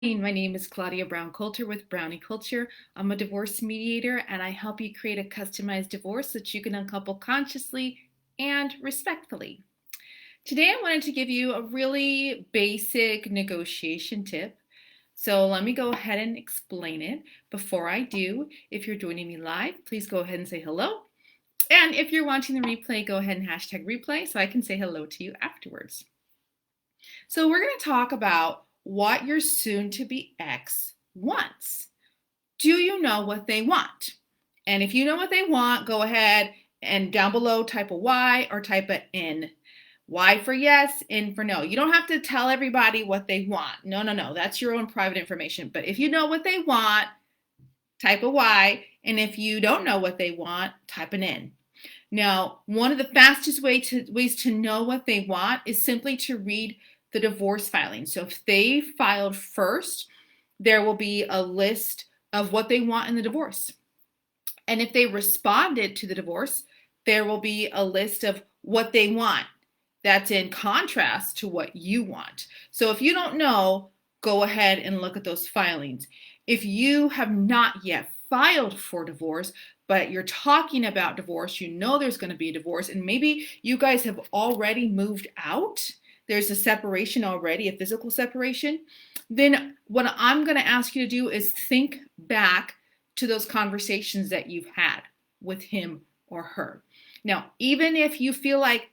My name is Claudia Brown Coulter with Brownie Culture. I'm a divorce mediator and I help you create a customized divorce so that you can uncouple consciously and respectfully. Today I wanted to give you a really basic negotiation tip. So let me go ahead and explain it. Before I do, if you're joining me live, please go ahead and say hello. And if you're watching the replay, go ahead and hashtag replay so I can say hello to you afterwards. So we're going to talk about what your soon-to-be ex wants. Do you know what they want? And if you know what they want, go ahead and down below type a Y or type a N. Y for yes, N for no. You don't have to tell everybody what they want. No. That's your own private information. But if you know what they want, type a Y. And if you don't know what they want, type an N. Now, one of the fastest ways to know what they want is simply to read the divorce filing. So if they filed first, there will be a list of what they want in the divorce. And if they responded to the divorce, there will be a list of what they want. That's in contrast to what you want. So if you don't know, go ahead and look at those filings. If you have not yet filed for divorce, but you're talking about divorce, you know there's going to be a divorce, and maybe you guys have already moved out, there's a separation already, a physical separation, then what I'm going to ask you to do is think back to those conversations that you've had with him or her. Now, even if you feel like,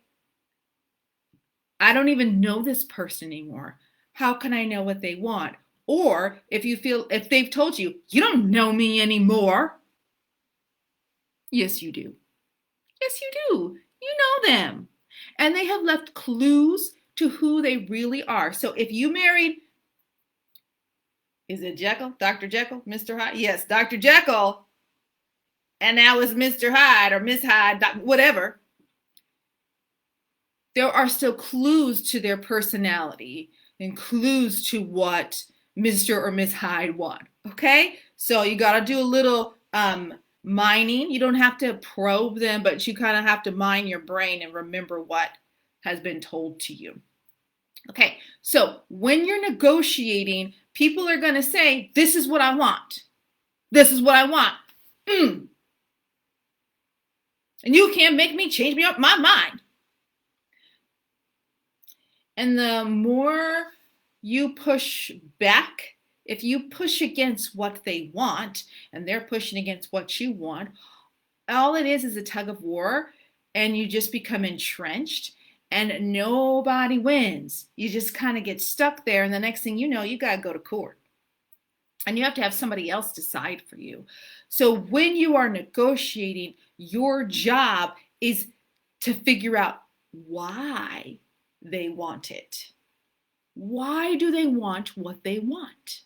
I don't even know this person anymore, how can I know what they want? Or if they've told you, you don't know me anymore. Yes, you do. Yes, you do. You know them. And they have left clues to who they really are. So if you married, is it Jekyll? Dr. Jekyll? Mr. Hyde? Yes, Dr. Jekyll. And now it's Mr. Hyde or Miss Hyde, whatever. There are still clues to their personality and clues to what Mr. or Miss Hyde want. Okay? So you got to do a little mining. You don't have to probe them, but you kind of have to mine your brain and remember what has been told to you. Okay, so when you're negotiating, people are going to say, this is what I want. This is what I want. And you can't make me change up my mind. And the more you push back, if you push against what they want and they're pushing against what you want, all it is a tug of war, and you just become entrenched and nobody wins. You just kind of get stuck there, and the next thing you know, you got to go to court. And you have to have somebody else decide for you. So when you are negotiating, your job is to figure out why they want it. Why do they want what they want?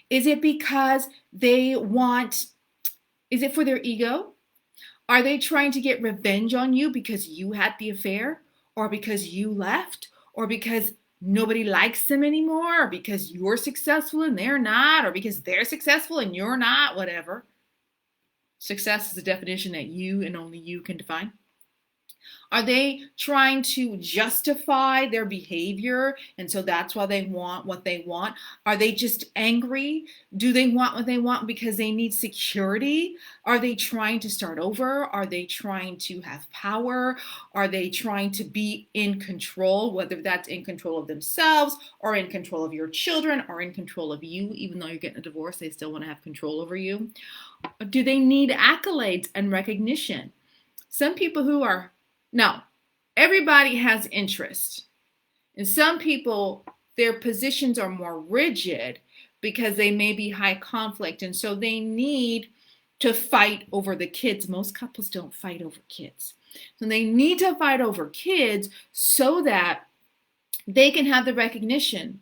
Is it because they want, is it for their ego? Are they trying to get revenge on you because you had the affair, or because you left, or because nobody likes them anymore, or because you're successful and they're not, or because they're successful and you're not, whatever? Success is a definition that you and only you can define. Are they trying to justify their behavior, and so that's why they want what they want? Are they just angry? Do they want what they want because they need security? Are they trying to start over? Are they trying to have power? Are they trying to be in control, whether that's in control of themselves or in control of your children or in control of you? Even though you're getting a divorce, they still want to have control over you. Do they need accolades and recognition? Some people who are Now, everybody has interest. And some people, their positions are more rigid because they may be high conflict. And so they need to fight over the kids. Most couples don't fight over kids. So they need to fight over kids so that they can have the recognition.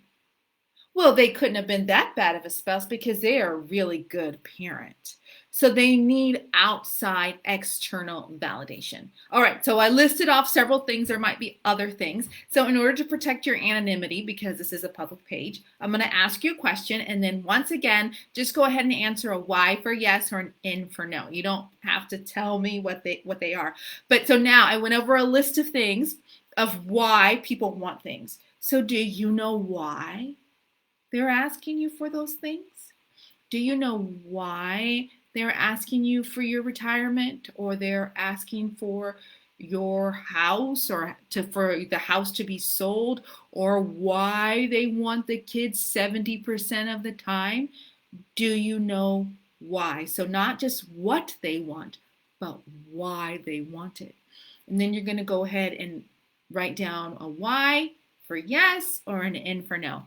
Well, they couldn't have been that bad of a spouse because they are a really good parent. So they need outside external validation. All right, so I listed off several things. There might be other things. So in order to protect your anonymity, because this is a public page, I'm going to ask you a question. And then once again, just go ahead and answer a Y for yes or an N for no. You don't have to tell me what they are. But so now I went over a list of things of why people want things. So do you know why? they're asking you for those things? Do you know why they're asking you for your retirement, or they're asking for your house, or for the house to be sold, or why they want the kids 70% of the time? Do you know why? So not just what they want, but why they want it. And then you're going to go ahead and write down a Y for yes or an N for no.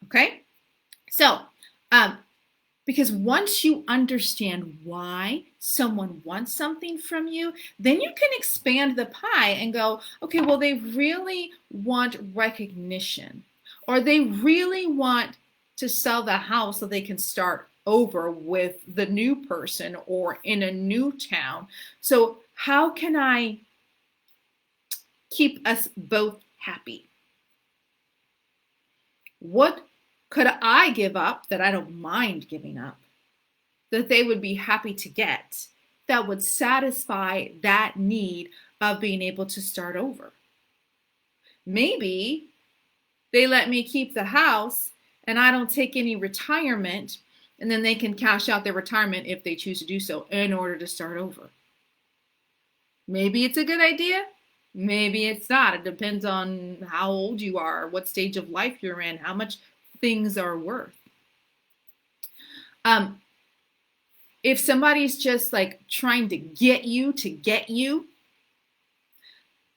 Okay? So, because once you understand why someone wants something from you, then you can expand the pie and go, okay, well, they really want recognition, or they really want to sell the house so they can start over with the new person or in a new town. So how can I keep us both happy? What could I give up that I don't mind giving up, that they would be happy to get, that would satisfy that need of being able to start over? Maybe they let me keep the house and I don't take any retirement, and then they can cash out their retirement if they choose to do so in order to start over. Maybe it's a good idea. Maybe it's not. It depends on how old you are, what stage of life you're in, how much things are worth. If somebody's just like trying to get you,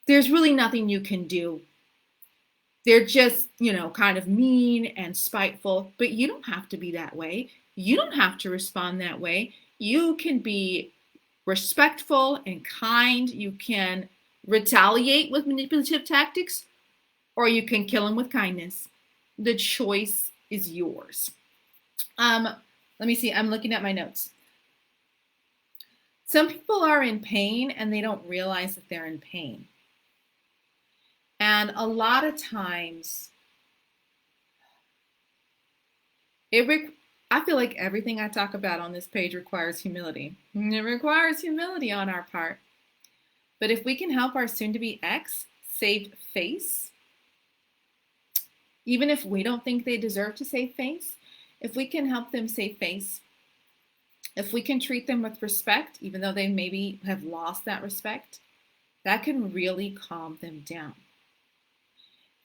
there's really nothing you can do. They're just, kind of mean and spiteful, but you don't have to be that way. You don't have to respond that way. You can be respectful and kind. You can retaliate with manipulative tactics, or you can kill them with kindness. The choice is yours. Let me see. I'm looking at my notes. Some people are in pain and they don't realize that they're in pain. And a lot of times, I feel like everything I talk about on this page requires humility. It requires humility on our part. But if we can help our soon-to-be ex save face, even if we don't think they deserve to save face, if we can help them save face, if we can treat them with respect, even though they maybe have lost that respect, that can really calm them down.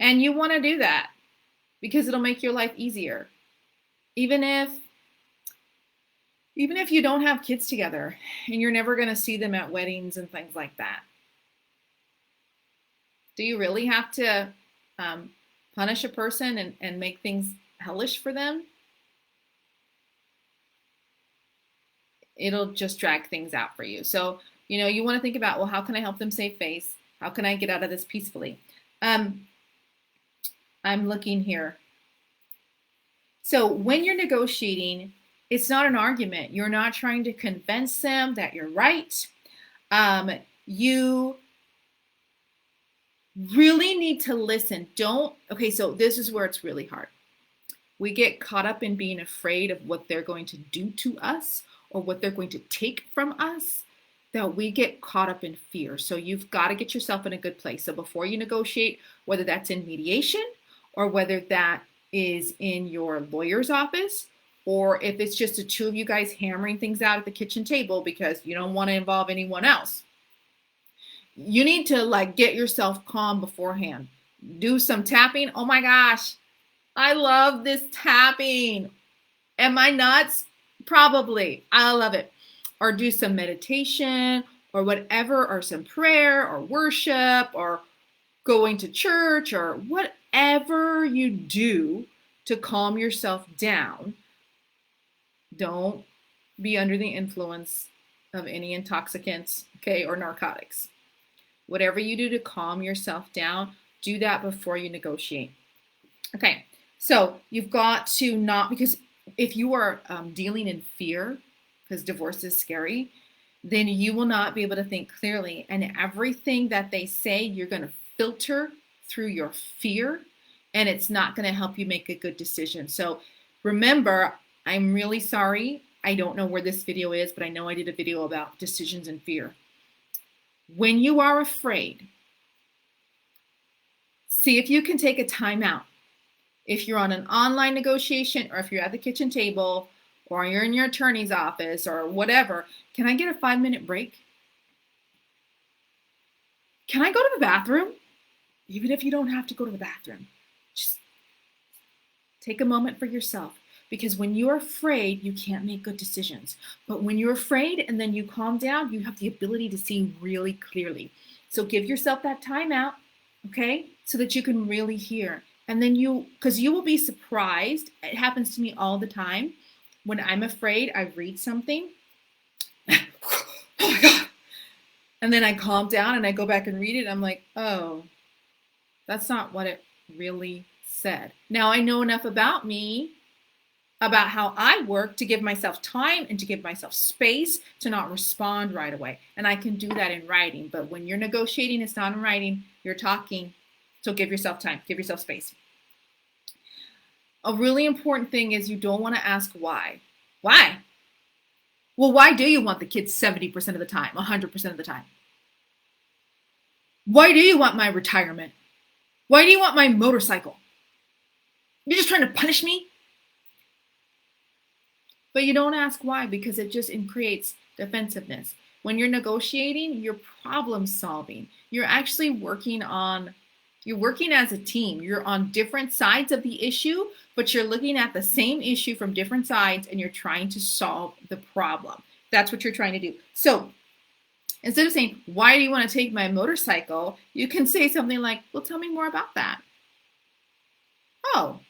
And you want to do that because it'll make your life easier. Even if you don't have kids together and you're never going to see them at weddings and things like that. Do you really have to punish a person and make things hellish for them? It'll just drag things out for you. So, you want to think about, well, how can I help them save face? How can I get out of this peacefully? I'm looking here. So when you're negotiating, it's not an argument. You're not trying to convince them that you're right. You really need to listen. Okay, so this is where it's really hard. We get caught up in being afraid of what they're going to do to us or what they're going to take from us, that we get caught up in fear. So you've got to get yourself in a good place. So before you negotiate, whether that's in mediation or whether that is in your lawyer's office, or if it's just the two of you guys hammering things out at the kitchen table because you don't want to involve anyone else, you need to get yourself calm beforehand. Do some tapping. Oh my gosh, I love this tapping. Am I nuts? Probably. I love it. Or do some meditation or whatever, or some prayer or worship or going to church or whatever you do to calm yourself down. Don't be under the influence of any intoxicants, okay, or narcotics. Whatever you do to calm yourself down, do that before you negotiate. Okay, so you've got to not, because if you are dealing in fear, because divorce is scary, then you will not be able to think clearly. And everything that they say, you're going to filter through your fear, and it's not going to help you make a good decision. So remember, I'm really sorry. I don't know where this video is, but I know I did a video about decisions and fear. When you are afraid, see if you can take a time out. if you're on an online negotiation or if you're at the kitchen table or you're in your attorney's office or whatever, can I get a 5-minute break? Can I go to the bathroom? Even if you don't have to go to the bathroom, just take a moment for yourself. Because when you're afraid, you can't make good decisions. But when you're afraid and then you calm down, you have the ability to see really clearly. So give yourself that time out, okay? So that you can really hear. And then because you will be surprised. It happens to me all the time. When I'm afraid, I read something. Oh my God. And then I calm down and I go back and read it. I'm like, oh, that's not what it really said. Now I know enough about me, about how I work, to give myself time and to give myself space to not respond right away. And I can do that in writing. But when you're negotiating, it's not in writing, you're talking. So give yourself time, give yourself space. A really important thing is you don't want to ask why. Why? Well, why do you want the kids 70% of the time, 100% of the time? Why do you want my retirement? Why do you want my motorcycle? You're just trying to punish me? But you don't ask why, because it just creates defensiveness. When you're negotiating, you're problem solving. You're actually working as a team. You're on different sides of the issue, but you're looking at the same issue from different sides and you're trying to solve the problem. That's what you're trying to do. So instead of saying, why do you want to take my motorcycle? You can say something like, well, tell me more about that. Oh,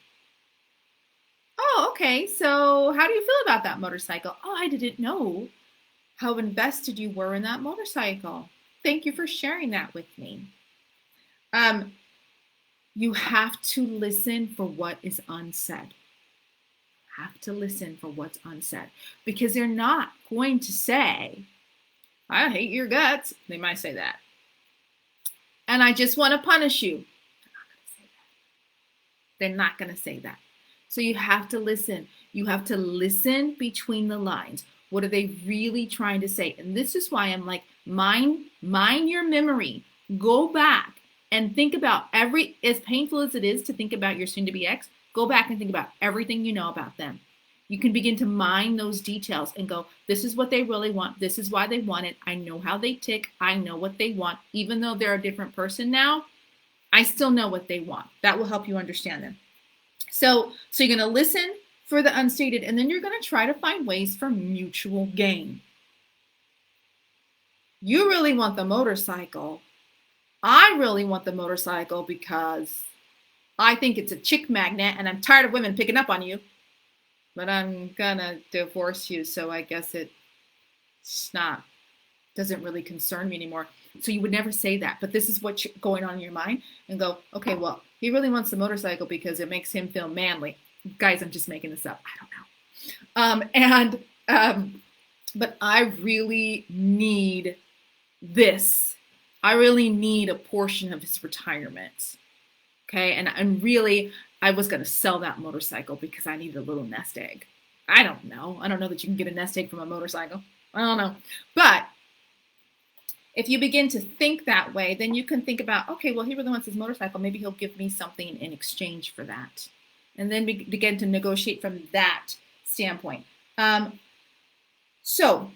okay. So how do you feel about that motorcycle? Oh, I didn't know how invested you were in that motorcycle. Thank you for sharing that with me. You have to listen for what is unsaid. Have to listen for what's unsaid, because they're not going to say, I hate your guts. They might say that. And I just want to punish you. They're not going to say that. So you have to listen. You have to listen between the lines. What are they really trying to say? And this is why I'm like, mine your memory. Go back and think about as painful as it is to think about your soon-to-be ex, go back and think about everything you know about them. You can begin to mine those details and go, this is what they really want. This is why they want it. I know how they tick. I know what they want. Even though they're a different person now, I still know what they want. That will help you understand them. So you're going to listen for the unstated, and then you're going to try to find ways for mutual gain. You really want the motorcycle. I really want the motorcycle because I think it's a chick magnet and I'm tired of women picking up on you. But I'm gonna divorce you, so I guess doesn't really concern me anymore. So you would never say that, but this is what's going on in your mind, and go, okay, well, he really wants the motorcycle because it makes him feel manly. Guys, I'm just making this up. I don't know. But I really need this. I really need a portion of his retirement. Okay, and really, I was going to sell that motorcycle because I needed a little nest egg. I don't know. I don't know that you can get a nest egg from a motorcycle. I don't know. But if you begin to think that way, then you can think about, okay, well, he really wants his motorcycle. Maybe he'll give me something in exchange for that. And then begin to negotiate from that standpoint. So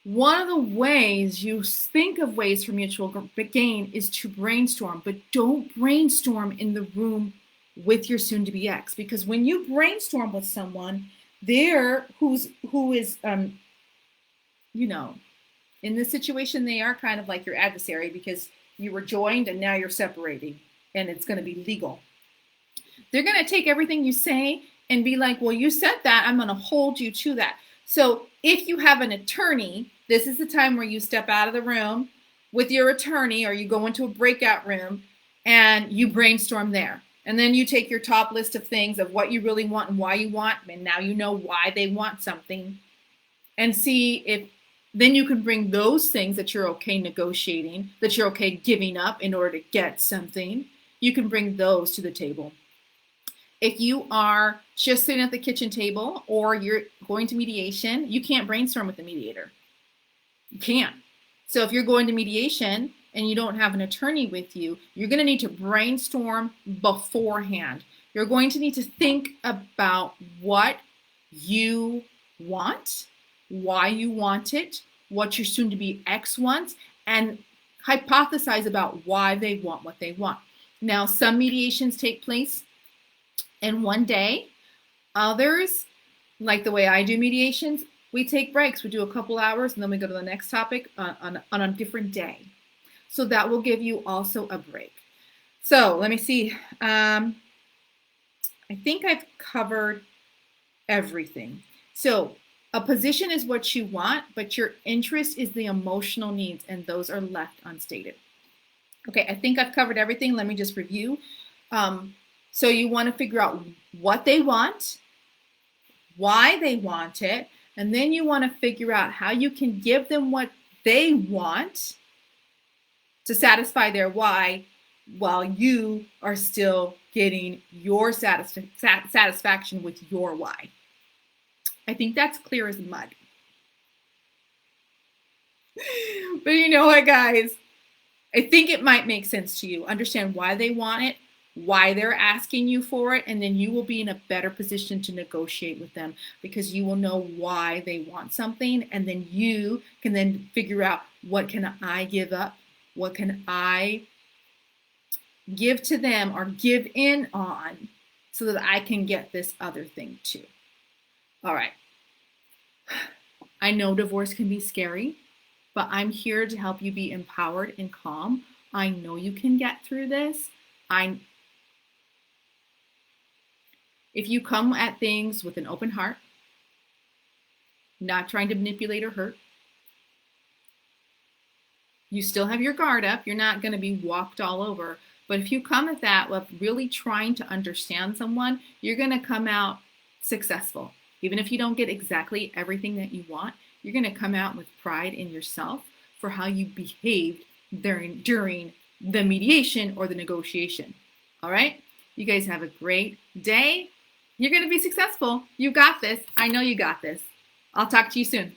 one of the ways you think of ways for mutual gain is to brainstorm, but don't brainstorm in the room with your soon-to-be ex, because when you brainstorm with someone who is in this situation, they are kind of like your adversary because you were joined and now you're separating and it's going to be legal. They're going to take everything you say and be like, well, you said that, I'm going to hold you to that. So if you have an attorney, this is the time where you step out of the room with your attorney, or you go into a breakout room and you brainstorm there. And then you take your top list of things of what you really want and why you want, and now you know why they want something, and see if then you can bring those things that you're okay negotiating, that you're okay giving up in order to get something. You can bring those to the table. If you are just sitting at the kitchen table or you're going to mediation, you can't brainstorm with the mediator. You can't. So if you're going to mediation and you don't have an attorney with you, you're going to need to brainstorm beforehand. You're going to need to think about what you want, why you want it, what your soon-to-be ex wants, and hypothesize about why they want what they want. Now, some mediations take place in one day. Others, like the way I do mediations, we take breaks. We do a couple hours and then we go to the next topic on a different day. So that will give you also a break. So let me see. I think I've covered everything. So a position is what you want, but your interest is the emotional needs, and those are left unstated. Okay, I think I've covered everything. Let me just review. So you want to figure out what they want, why they want it, and then you want to figure out how you can give them what they want to satisfy their why while you are still getting your satisfaction with your why. I think that's clear as mud. But you know what, guys? I think it might make sense to you. Understand why they want it, why they're asking you for it, and then you will be in a better position to negotiate with them because you will know why they want something, and then you can then figure out, what can I give up? What can I give to them or give in on so that I can get this other thing too? All right. I know divorce can be scary, but I'm here to help you be empowered and calm. I know you can get through this. If you come at things with an open heart, not trying to manipulate or hurt, you still have your guard up. You're not going to be walked all over. But if you come at that with really trying to understand someone, you're going to come out successful. Even if you don't get exactly everything that you want, you're going to come out with pride in yourself for how you behaved during the mediation or the negotiation. All right? You guys have a great day. You're going to be successful. You got this. I know you got this. I'll talk to you soon.